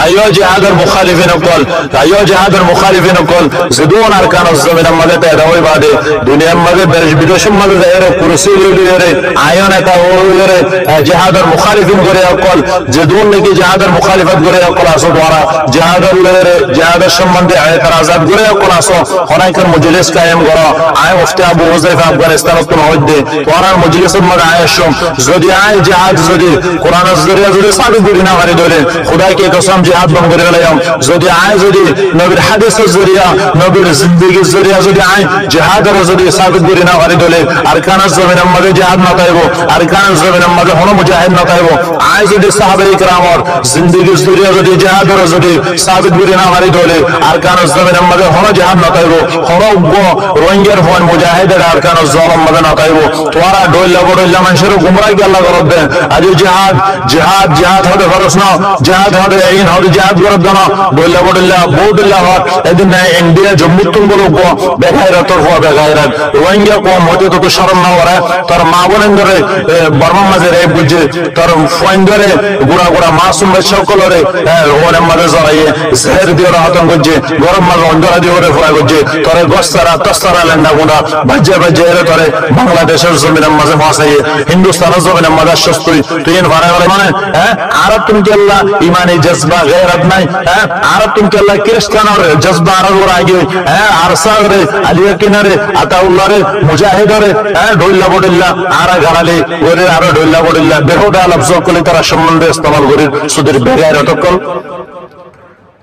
أيها جهاد المخالفين الكل أيها جهاد المخالفين الكل زدون أركان الزمن ماذا تدعوي بعد دنيا ماذا درج بدوش ماذا داير كرسي ليره عيون كهول جهاد المخالفين غير الكل زدون لكي جهاد المخالفات غير الكل أصلا دوارا جهاد الشمند اعتراضات غير الكل أصلا هناك المجلس قائم غرا عين مفتي أبو حذيفة أفغانستان تنهد دوارا المجلس ماذا عايشهم زودي عين جهاد زودي قرآن الزريع زودي صعب بيرنا غير دولة خدا کی قسم جهاد بن করে গেলাম যদি আয় যদি নবীর হাদিসের জরিয়া নবীর জিন্দেগির জরিয়া যদি আয় জিহাদের যদি সাবিত করি না পারি দলে আরকানের জমিনের মধ্যে জিহাদ না তাইবো আরকানের জমিনের মধ্যে হন মুজাহিদ না তাইবো আয় যদি সাহাবায়ে کرامর জিন্দেগির জরিয়া যদি জিহাদের যদি সাবিত করি না পারি দলে আরকানের জমিনের মধ্যে হন জিহাদ না তাইবো হন রোহিঙ্গার ফোন মুজাহিদের আরকানের জমিনের মধ্যে না তাইবো তোরা ডইলা বড়ইলা মানুষের গুমরাহি আল্লাহ করব দে আজ জিহাদ জিহাদ জিহাদ হবে ফরজ না জিহাদ হবে এই হবে জিহাদ করব না বইলা বড়ইলা বহুদুল্লাহ এদিন ইন্ডিয়া জম্মু তুম বলো বেগায়রত হওয়া বেগায়রত রোহিঙ্গা কম হতে তো শরম না ওরা তোর মা বোনের ধরে বর্মা মাঝে রে বুঝে তোর ফোন ধরে গুড়া গুড়া মাসুম সকলরে ওরে মাঝে জড়াইয়ে জেহের দিয়ে রাহতন করছে গরম মাঝে অঞ্জলা দিয়ে ওরে ফোয়া করছে তোরে গস্তারা তস্তারা লেন্ডা গুঁড়া বাজে বাজে এরে তোরে বাংলাদেশের জমিনের মাঝে ফাঁসাইয়ে হিন্দুস্তানের জমিনের মাঝে সস্তুই তুই ভাড়া গেলে মানে আরব তুমি কি আল্লাহ ইমানি জজবা গैरत নাই আরব তুমি কি আল্লাহ খ্রিস্টানের জজবা আরব আগে আর সাগরে আলিয়া কিনারে আতাউল্লাহ রে মুজাহিদ রে ডইল্লা বড়িল্লা আরা গারালে ওরে আর ডইল্লা বড়িল্লা বেহুদা লফজ কলি তারা সম্বন্ধে ইস্তেমাল করে সুদের বেগায়রত কল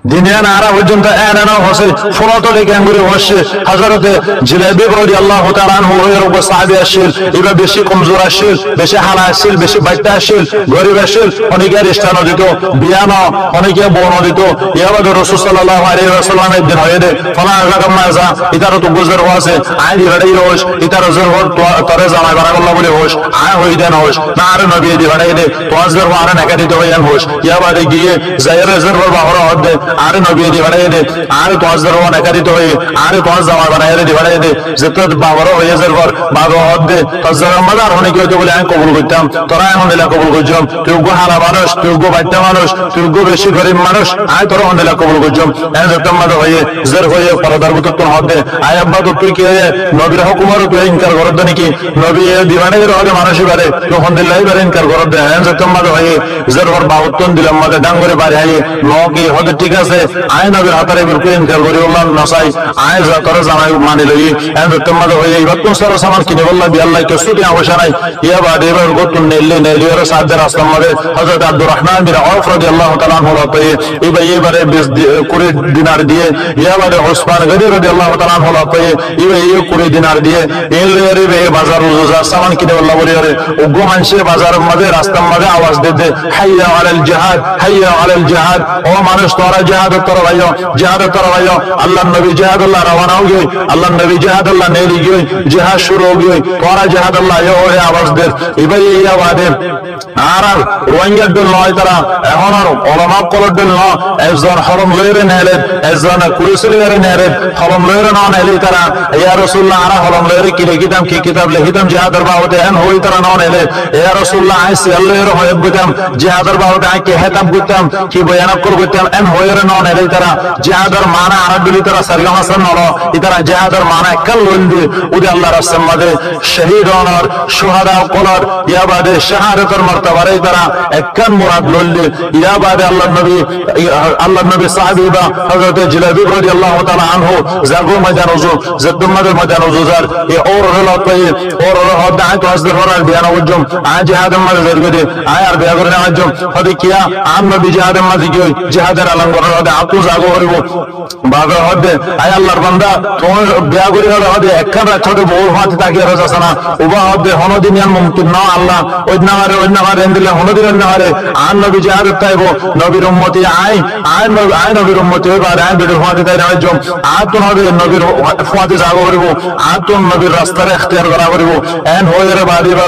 দিনিয়ান আরা পর্যন্ত এনানো হসে ফলতো লেগে আঙ্গুরে হসে হযরতে জিলাবি রাদিয়াল্লাহু তাআলা আনহু এর উপর সাহাবী আসিল এবা বেশি কমজোর আসিল বেশি হালা আসিল বেশি বাইটা আসিল গরিব আসিল অনেকে রিস্তানো দিত বিয়ানো অনেকে বোন দিত ইয়াবাদ রাসূল সাল্লাল্লাহু আলাইহি ওয়াসাল্লামের দিন হয়ে দে ফলা রকম মাজা ইতারো তো গুজর হওয়াছে আইনি ভাড়াই রোজ ইতারো জোর তরে জানা বারাকাল্লাহ বলে হোস আয় হই দেন হোস না আর নবী দি ভাড়াই দে তোয়াজর ওয়ারা নাকা দিতে হইয়ান হোস ইয়াবাদে গিয়ে জায়রে জোর বাহরা হদে আরে নবী দি বাড়াই দে আরে তোয়াজ দরওয়া নাকারিত হয়ে আরে তোয়াজ জামা বানায় দি বাড়াই দে যত বাবর হয়ে যারবার বাবা হদে তাজরা মাদার হনে কি হতে বলে আমি কবুল করতাম তোরা এখন দিলা কবুল করছম তুই গো হারা মানুষ তুই গো বাইটা মানুষ তুই গো বেশি গরিব মানুষ আয় তোরা হনে দিলা কবুল করছম এই যত মাদা হয়ে জের হয়ে পরদার মত তো হদে আয় আব্বা তো তুই কি নবীর হুকুমর তুই ইনকার করদ নাকি নবী দিবানে রহমে মানুষ বারে তো হন দিলাই বারে ইনকার করদ এই যত মাদা হয়ে জের হর বাউতন দিলাম মাদা ডাঙ্গরে বারে আয় নকি হদে ঠিক আছে আয় নবীর হাতারে বিলকুল ইনকার করি আল্লাহ নসাই আয় যতরে জামাই মানে লই এন্ড তোমাদ হয়ে ইবাত সর সামান কিনে বললা বি আল্লাহ কে সুতি অবসর নাই ইয়া বাদে এবার গতুন নেলে নেলে এর সাদের আসলাম মধ্যে হযরত আব্দুর রহমান বিন আউফ রাদিয়াল্লাহু তাআলা আনহু রাতে এবারে 20 দিনার দিয়ে ইয়া বাদে ওসমান গনি রাদিয়াল্লাহু তাআলা আনহু রাতে এই 20 দিনার দিয়ে এর বে বাজার রোজা সামান কিনে বললা বলি আরে ওগো মানুষের বাজারের মধ্যে রাস্তার মধ্যে আওয়াজ দিতে হাইয়া আলাল জিহাদ হাইয়া আলাল জিহাদ ও মানুষ তোরা জিহাদ তোরা ভাইও জিহাদ তোরা ভাইও আল্লাহর নবী জিহাদ আল্লাহ রওনা হয়ে গই আল্লাহর নবী জিহাদ আল্লাহ নেলি গই জিহাদ শুরু হয়ে গই তোরা জিহাদ আল্লাহ ওরে আওয়াজ দে এবারে এই আওয়াজে আর রোহিঙ্গার দল নয় তারা এখন আর ওলামা কলর দল ন একজন হরম লইরে নেলে একজন কুরসি লইরে নেলে হরম লইরে না নেলে তারা ইয়া রাসূলুল্লাহ আর হরম লইরে কি লিখিতাম কি কিতাব লিখিতাম জিহাদের বাবদে এন হই তারা না নেলে ইয়া রাসূলুল্লাহ আইসি আল্লাহর হয়ে গতাম জিহাদের বাবদে আই কে হেতাব গতাম কি বয়ান করতাম এন হইরে না নেলে তারা জিহাদের মানা আরবি তারা সারগাম হাসান নলো ইতারা জিহাদের মানা কাল লন্দি উদি আল্লাহর রাস্তার মধ্যে শহীদ হওয়ার শুহাদা কলর ইয়া বাদে শাহাদাতের মর্তবারে তারা একখান মুরাদ লল্লি ইয়া বাদে আল্লাহর নবী সাহাবীবা হযরত জিলাবি রাদিয়াল্লাহু তাআলা আনহু জাগো ময়দান ওজু জদ্দুমাদের ময়দান ওজুজার এ ওর হলো তাই ওর হলো দাঁত হাসদের হরার বিয়ান ওজুম আজ জিহাদের মধ্যে জরগদে আয় আর বিয়া করে আজম হদি কিয়া আম নবী জিহাদের মধ্যে গই জিহাদের আলম করে হদে আপু জাগো হরিব বাবা হদে আয় আল্লাহর বান্দা তোর বিয়া করে হদে একখান রাত হদে বহু হাতে তাকিয়ে রজাছ না ওবা হদে হনদিনিয়ান মুমকিন না আল্লাহ ওই নামারে এন্দিলে হনদিন নামারে আন নবী জিহাদ তাইব নবীর উম্মতি আয় নবীর উম্মতি হইবার আয় বিদুর হাতে তাই রাজম আতুন হবে নবীর হাতে জাগো করিব আতুন নবীর রাস্তায় ইখতিয়ার করা করিব এন হইরে বাদিবা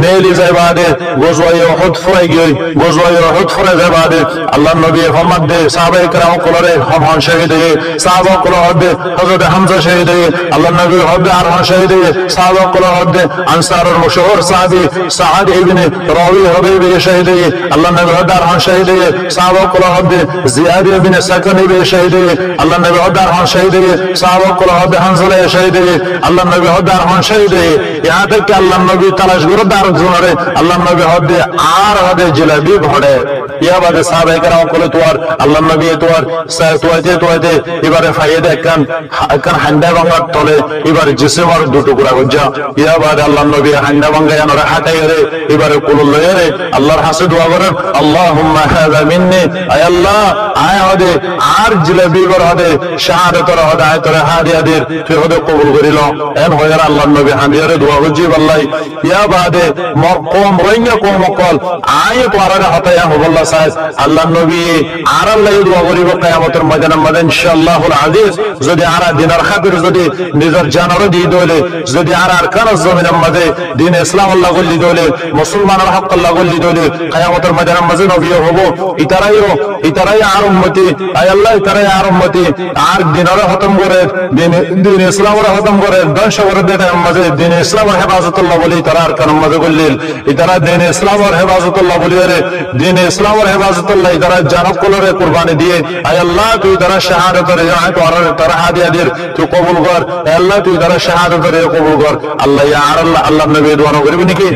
নেলি যাই বাদে গজওয়ায়ে উহুদ ফুরাই গই গজওয়ায়ে উহুদ ফুরাই যাই বাদে আল্লাহর নবী হরমত দে সাহাবায়ে কেরাম কোলরে হন শহীদ হয়ে সাহাবা কোল হদে হযরত হামজা শহীদ হয়ে আল্লাহ নবী হদে আর হন শহীদ হয়ে সাহাবা কোল হদে আনসারুল মশহুর সাহাবী সাআদ ইবনে রাবি হদে শহীদ হয়ে আল্লাহ নবী হদে আর হন শহীদ হয়ে সাহাবা কোল হদে জিয়াদ ইবনে সাকান ইবনে শহীদ হয়ে আল্লাহ নবী হদে আর হন শহীদ হয়ে সাহাবা কোল হদে হানজালা শহীদ হয়ে আল্লাহ নবী হদে আর হন শহীদ হয়ে ইহা থেকে আল্লাহ নবী তালাশ করে দার জোরে আল্লাহ নবী হদে আর হদে জিলাবি ঘড়ে ইয়া বাদে সাহাবায়ে কেরাম কোলে তোয়ার আল্লাহ নবী তোয়ার তোয়াতে এবারে ফাইদা একখান হান্ডা ভাঙার তলে এবারে জিসিমার দুটো টুকরা গজ্জা ইয়া বাদে আল্লাহ নবী হান্ডা ভাঙা জানরে হাঁটাই রে এবারে কুল লয়ে রে আল্লাহর হাসে দোয়া করেন আল্লাহুম্মা হাযা মিন্নি আয় আল্লাহ আয় হদে আর জিলাবি বর হদে শাহাদাতর হদে আয়তর হাদিয়াদের তুই হদে কবুল করিল এন হয়ার আল্লাহ নবী হাদিয়ারে দোয়া করজি আল্লাহ ইয়া বাদে কম রইঙ্গা কম কল আয় তোয়ারে হতায়া হবল্লাহ সাহেব আল্লাহ নবী আর আল্লাহ দোয়া করিব কিয়ামতের ময়দানের মধ্যে ইনশাআল্লাহুল আজিজ যদি আর দিনের খাতির যদি নিজের জানরে দি দলে যদি আর আরকান জমিনের মধ্যে দ্বীন ইসলাম আল্লাহ গলি দলে মুসলমানের হক আল্লাহ গলি দলে কিয়ামতের ময়দানের মধ্যে নবী হবো ইতারাই আর উম্মতি আয় আল্লাহ ইতারাই আর উম্মতি আর দিনের খতম করে দ্বীন ইসলামের খতম করে ধ্বংস করে দেয় মধ্যে দ্বীন ইসলামের হেফাজতুল্লাহ বলি তারা আরকান মধ্যে গলিল ইতারা দ্বীন ইসলামের হেফাজতুল্লাহ বলি রে দ্বীন ইসলামের হেফাজতুল্লাহ ইতারা জানব কলরে কুরবানি দিয়ে আয় আল্লাহ তুই তারা শাহাদাতের তারা হাদিয়াদের তুই কবুল কর আল্লাহ তুই তারা শাহাদাতের কবুল কর আল্লাহ ইয়া আর আল্লাহ নবী দোয়া করবি নাকি